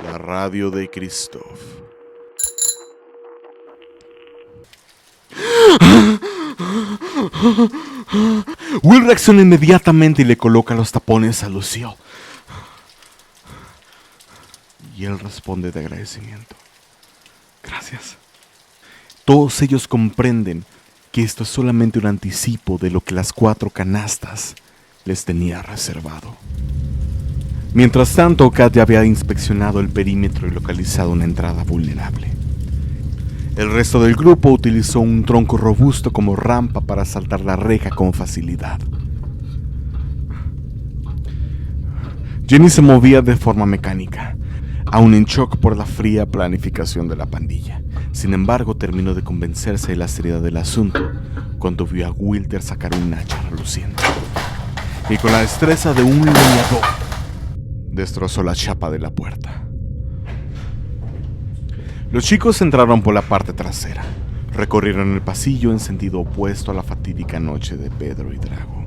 La radio de Christoph. Will reacciona inmediatamente y le coloca los tapones a Lucille. Y él responde de agradecimiento. Gracias. Todos ellos comprenden que esto es solamente un anticipo de lo que las 4 canastas les tenía reservado. Mientras tanto, Kat ya había inspeccionado el perímetro y localizado una entrada vulnerable. El resto del grupo utilizó un tronco robusto como rampa para saltar la reja con facilidad. Jenny se movía de forma mecánica, aún en shock por la fría planificación de la pandilla. Sin embargo, terminó de convencerse de la seriedad del asunto cuando vio a Wilder sacar un hacha reluciente. Y con la destreza de un leñador, destrozó la chapa de la puerta. Los chicos entraron por la parte trasera. Recorrieron el pasillo en sentido opuesto a la fatídica noche de Pedro y Drago.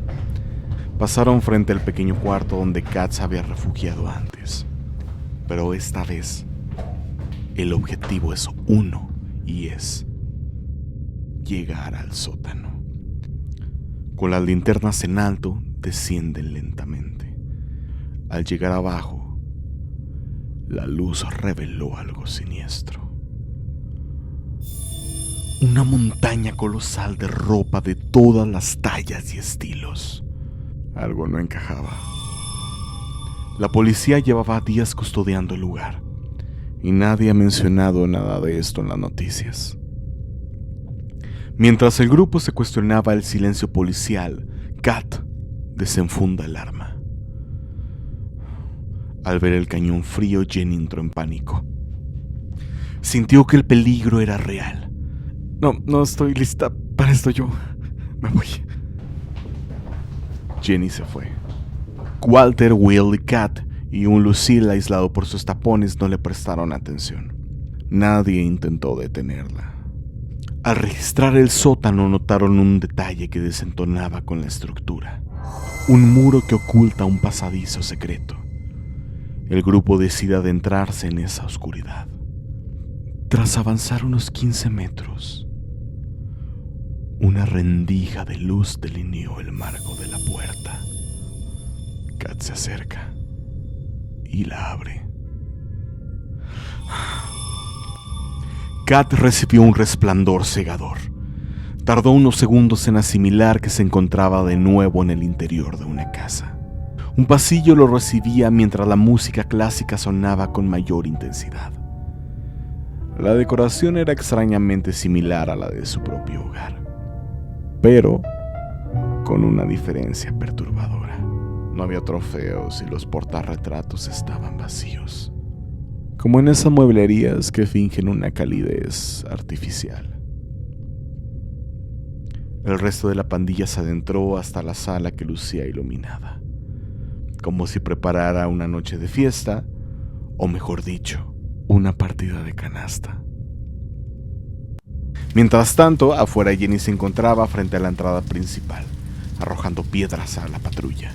Pasaron frente al pequeño cuarto donde Kat se había refugiado antes. Pero esta vez, el objetivo es uno, y es llegar al sótano. Con las linternas en alto, descienden lentamente. Al llegar abajo, la luz reveló algo siniestro. Una montaña colosal de ropa de todas las tallas y estilos. Algo no encajaba. La policía llevaba días custodiando el lugar, y nadie ha mencionado nada de esto en las noticias. Mientras el grupo se cuestionaba el silencio policial, Kat desenfunda el arma. Al ver el cañón frío, Jenny entró en pánico. Sintió que el peligro era real. No estoy lista para esto yo. Me voy. Jenny se fue. Walter, Will y Kat y un Lucille aislado por sus tapones no le prestaron atención. Nadie intentó detenerla. Al registrar el sótano notaron un detalle que desentonaba con la estructura. Un muro que oculta un pasadizo secreto. El grupo decide adentrarse en esa oscuridad. Tras avanzar unos 15 metros, una rendija de luz delineó el marco de la puerta. Kat se acerca y la abre. Kat recibió un resplandor cegador. Tardó unos segundos en asimilar que se encontraba de nuevo en el interior de una casa. Un pasillo lo recibía mientras la música clásica sonaba con mayor intensidad. La decoración era extrañamente similar a la de su propio hogar, pero con una diferencia perturbadora. No había trofeos y los portarretratos estaban vacíos, como en esas mueblerías que fingen una calidez artificial. El resto de la pandilla se adentró hasta la sala que lucía iluminada, como si preparara una noche de fiesta, o mejor dicho, una partida de canasta. Mientras tanto, afuera Jenny se encontraba frente a la entrada principal, arrojando piedras a la patrulla.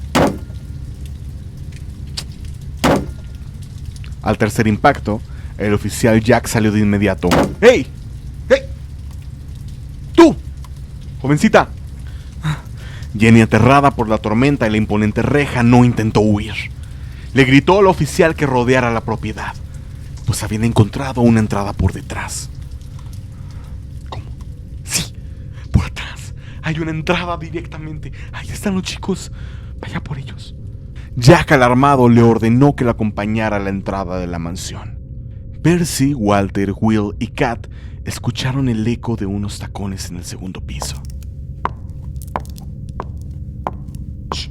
Al tercer impacto, el oficial Jack salió de inmediato. ¡Hey! ¡Hey! ¡Tú! ¡Jovencita! Jenny, aterrada por la tormenta y la imponente reja, no intentó huir. Le gritó al oficial que rodeara la propiedad, pues habían encontrado una entrada por detrás. ¿Cómo? Sí, por atrás. Hay una entrada directamente. Ahí están los chicos. Vaya por ellos. Jack, alarmado, le ordenó que lo acompañara a la entrada de la mansión. Percy, Walter, Will y Kat escucharon el eco de unos tacones en el segundo piso. Shh.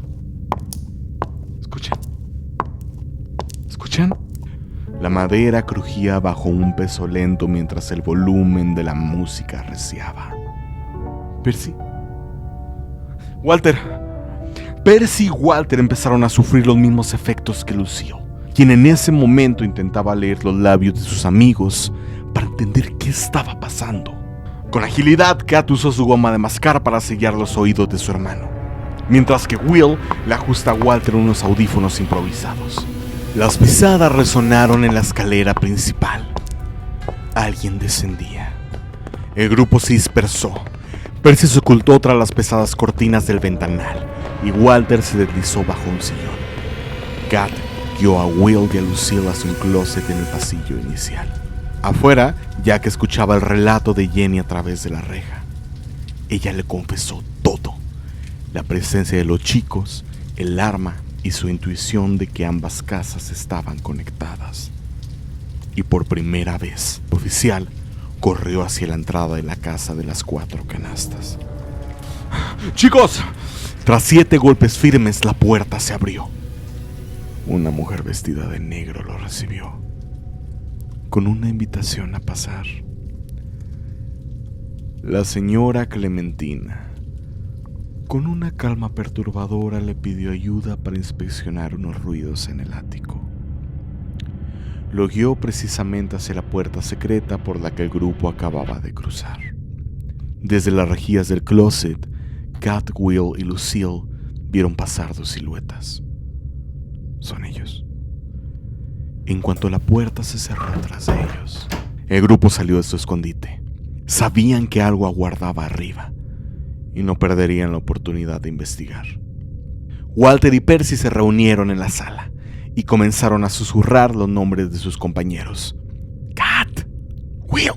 ¿Escuchan? La madera crujía bajo un peso lento mientras el volumen de la música arreciaba. Percy. Percy y Walter empezaron a sufrir los mismos efectos que Lucille, quien en ese momento intentaba leer los labios de sus amigos para entender qué estaba pasando. Con agilidad, Kat usó su goma de mascar para sellar los oídos de su hermano. mientras que Will le ajusta a Walter unos audífonos improvisados. Las pisadas resonaron en la escalera principal. Alguien descendía. El grupo se dispersó. Percy se ocultó tras las pesadas cortinas del ventanal y Walter se deslizó bajo un sillón. Kat guió a Will y a Lucille hacia un closet en el pasillo inicial. Afuera, Jack escuchaba el relato de Jenny a través de la reja. Ella le confesó todo: la presencia de los chicos, el arma y su intuición de que ambas casas estaban conectadas. Y por primera vez, el oficial corrió hacia la entrada de la casa de las 4 canastas. ¡Chicos! Tras 7 golpes firmes, la puerta se abrió. Una mujer vestida de negro lo recibió, con una invitación a pasar. La señora Clementina, con una calma perturbadora, le pidió ayuda para inspeccionar unos ruidos en el ático. Lo guió precisamente hacia la puerta secreta por la que el grupo acababa de cruzar. Desde las rejillas del closet, Kat, Will y Lucille vieron pasar 2 siluetas. Son ellos. En cuanto la puerta se cerró tras de ellos, el grupo salió de su escondite. Sabían que algo aguardaba arriba y no perderían la oportunidad de investigar. Walter y Percy se reunieron en la sala y comenzaron a susurrar los nombres de sus compañeros. ¡Kat! ¡Will!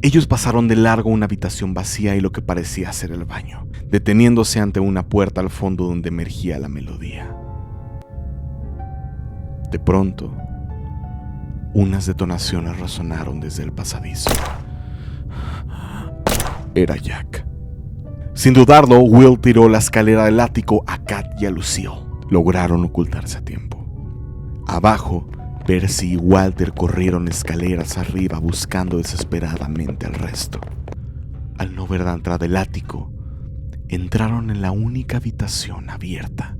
Ellos pasaron de largo una habitación vacía y lo que parecía ser el baño, deteniéndose ante una puerta al fondo donde emergía la melodía. De pronto, unas detonaciones resonaron desde el pasadizo. Era Jack. Sin dudarlo, Will tiró la escalera del ático a Kat y a Lucille. Lograron ocultarse a tiempo. Abajo, Percy y Walter corrieron escaleras arriba buscando desesperadamente al resto. Al no ver la entrada del ático, entraron en la única habitación abierta,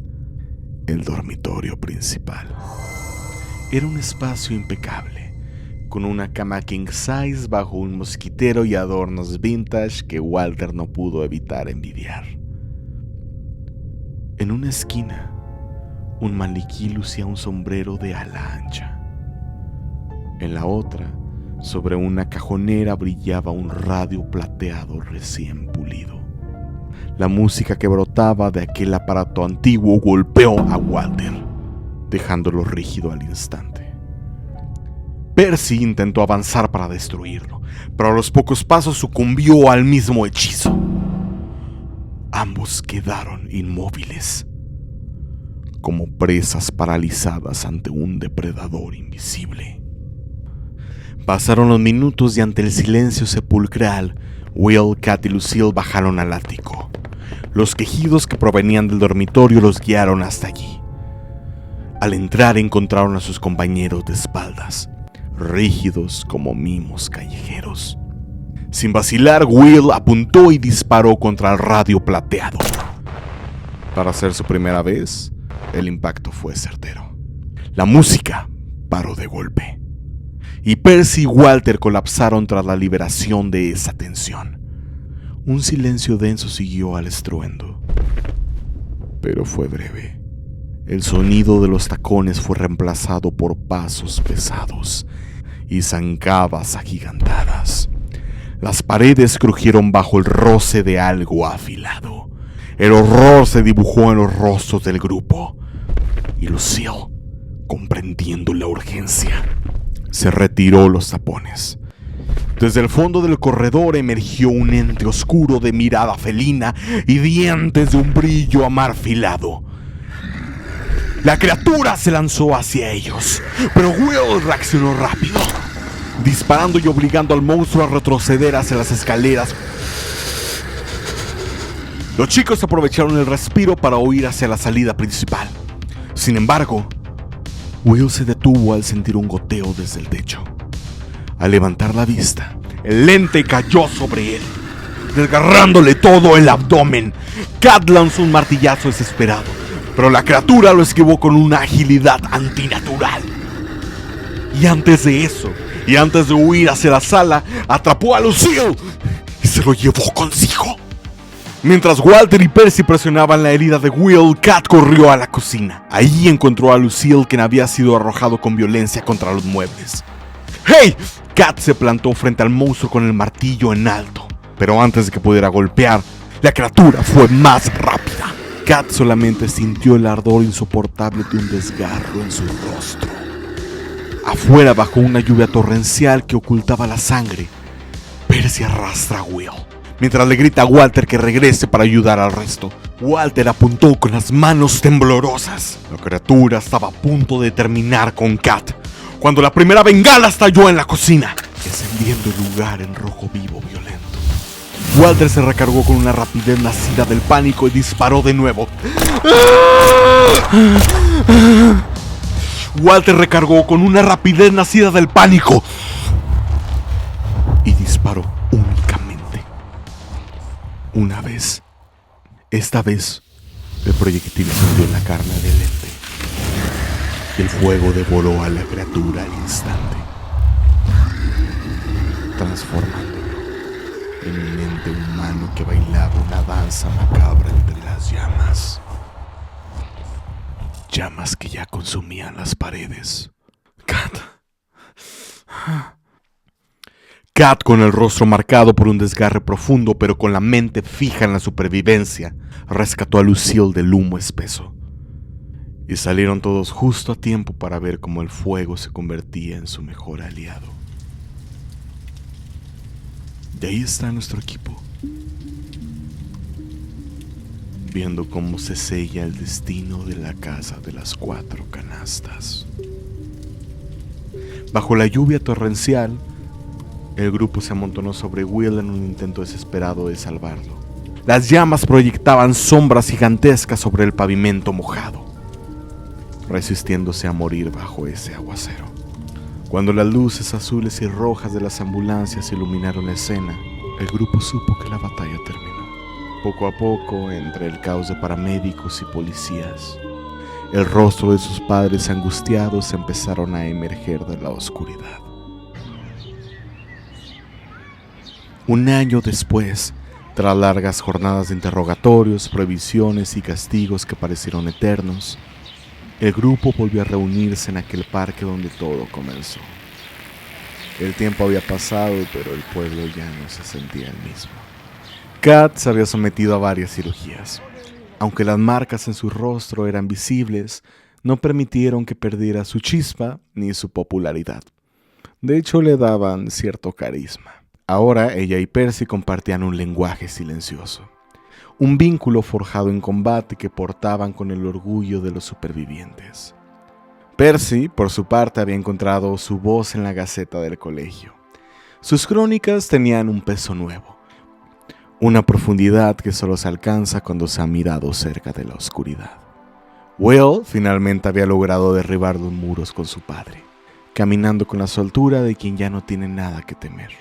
el dormitorio principal. Era un espacio impecable, con una cama king size bajo un mosquitero y adornos vintage que Walter no pudo evitar envidiar. En una esquina, un maniquí lucía un sombrero de ala ancha. En la otra, sobre una cajonera brillaba un radio plateado recién pulido. La música que brotaba de aquel aparato antiguo golpeó a Walter, dejándolo rígido al instante. Percy intentó avanzar para destruirlo, pero a los pocos pasos sucumbió al mismo hechizo. Ambos quedaron inmóviles, como presas paralizadas ante un depredador invisible. Pasaron los minutos y ante el silencio sepulcral, Will, Kat y Lucille bajaron al ático. Los quejidos que provenían del dormitorio los guiaron hasta allí. Al entrar encontraron a sus compañeros de espaldas, rígidos como mimos callejeros. Sin vacilar, Will apuntó y disparó contra el radio plateado. Para hacer su primera vez, el impacto fue certero. La música paró de golpe, y Percy y Walter colapsaron tras la liberación de esa tensión. Un silencio denso siguió al estruendo, pero fue breve. El sonido de los tacones fue reemplazado por pasos pesados y zancadas agigantadas. Las paredes crujieron bajo el roce de algo afilado. El horror se dibujó en los rostros del grupo, y Lucille, comprendiendo la urgencia, se retiró los tapones. Desde el fondo del corredor emergió un ente oscuro de mirada felina y dientes de un brillo amarfilado. La criatura se lanzó hacia ellos, pero Will reaccionó rápido, disparando y obligando al monstruo a retroceder hacia las escaleras. Los chicos aprovecharon el respiro para huir hacia la salida principal. Sin embargo, Will se detuvo al sentir un goteo desde el techo. Al levantar la vista, el ente cayó sobre él, desgarrándole todo el abdomen. Kat lanzó un martillazo desesperado, pero la criatura lo esquivó con una agilidad antinatural. Y antes de eso, y antes de huir hacia la sala, atrapó a Lucille y se lo llevó consigo. Mientras Walter y Percy presionaban la herida de Will, Kat corrió a la cocina. Ahí encontró a Lucille, quien había sido arrojado con violencia contra los muebles. ¡Hey! Kat se plantó frente al monstruo con el martillo en alto. Pero antes de que pudiera golpear, la criatura fue más rápida. Kat solamente sintió el ardor insoportable de un desgarro en su rostro. Afuera, bajo una lluvia torrencial que ocultaba la sangre, Percy arrastra a Will, mientras le grita a Walter que regrese para ayudar al resto. Walter apuntó con las manos temblorosas. La criatura estaba a punto de terminar con Kat, cuando la primera bengala estalló en la cocina, encendiendo el lugar en rojo vivo violento. Walter se recargó con una rapidez nacida del pánico y disparó de nuevo. Walter recargó con una rapidez nacida del pánico y disparó únicamente una vez. Esta vez el proyectil se hundió en la carne del ente y el fuego devoró a la criatura al instante, transformándolo en un ente humano que bailaba una danza macabra entre las llamas. Llamas que ya consumían las paredes. Kat, con el rostro marcado por un desgarre profundo, pero con la mente fija en la supervivencia, rescató a Lucille del humo espeso. Y salieron todos justo a tiempo para ver cómo el fuego se convertía en su mejor aliado. Y ahí está nuestro equipo, viendo cómo se sella el destino de la casa de las 4 canastas. Bajo la lluvia torrencial, el grupo se amontonó sobre Will en un intento desesperado de salvarlo. Las llamas proyectaban sombras gigantescas sobre el pavimento mojado, resistiéndose a morir bajo ese aguacero. Cuando las luces azules y rojas de las ambulancias iluminaron la escena, el grupo supo que la batalla terminó. Poco a poco, entre el caos de paramédicos y policías, el rostro de sus padres angustiados empezaron a emerger de la oscuridad. Un año después, tras largas jornadas de interrogatorios, prohibiciones y castigos que parecieron eternos, el grupo volvió a reunirse en aquel parque donde todo comenzó. El tiempo había pasado, pero el pueblo ya no se sentía el mismo. Kat se había sometido a varias cirugías. Aunque las marcas en su rostro eran visibles, no permitieron que perdiera su chispa ni su popularidad. De hecho, le daban cierto carisma. Ahora ella y Percy compartían un lenguaje silencioso, un vínculo forjado en combate que portaban con el orgullo de los supervivientes. Percy, por su parte, había encontrado su voz en la Gaceta del colegio. Sus crónicas tenían un peso nuevo, una profundidad que solo se alcanza cuando se ha mirado cerca de la oscuridad. Will finalmente había logrado derribar los muros con su padre, caminando con la soltura de quien ya no tiene nada que temer.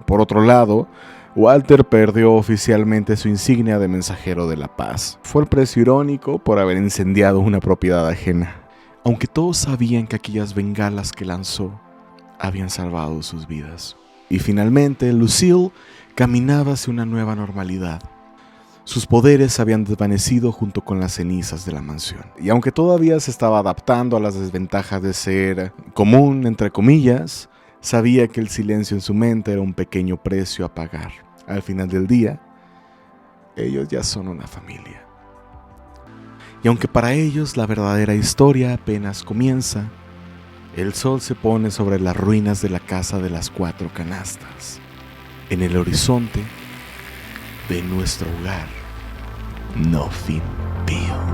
Por otro lado, Walter perdió oficialmente su insignia de mensajero de la paz. Fue el precio irónico por haber incendiado una propiedad ajena, aunque todos sabían que aquellas bengalas que lanzó habían salvado sus vidas. Y finalmente, Lucille caminaba hacia una nueva normalidad. Sus poderes se habían desvanecido junto con las cenizas de la mansión. Y aunque todavía se estaba adaptando a las desventajas de ser común, entre comillas, sabía que el silencio en su mente era un pequeño precio a pagar. Al final del día, ellos ya son una familia. Y aunque para ellos la verdadera historia apenas comienza, el sol se pone sobre las ruinas de la casa de las 4 canastas. En el horizonte de nuestro hogar, Nothing Bill.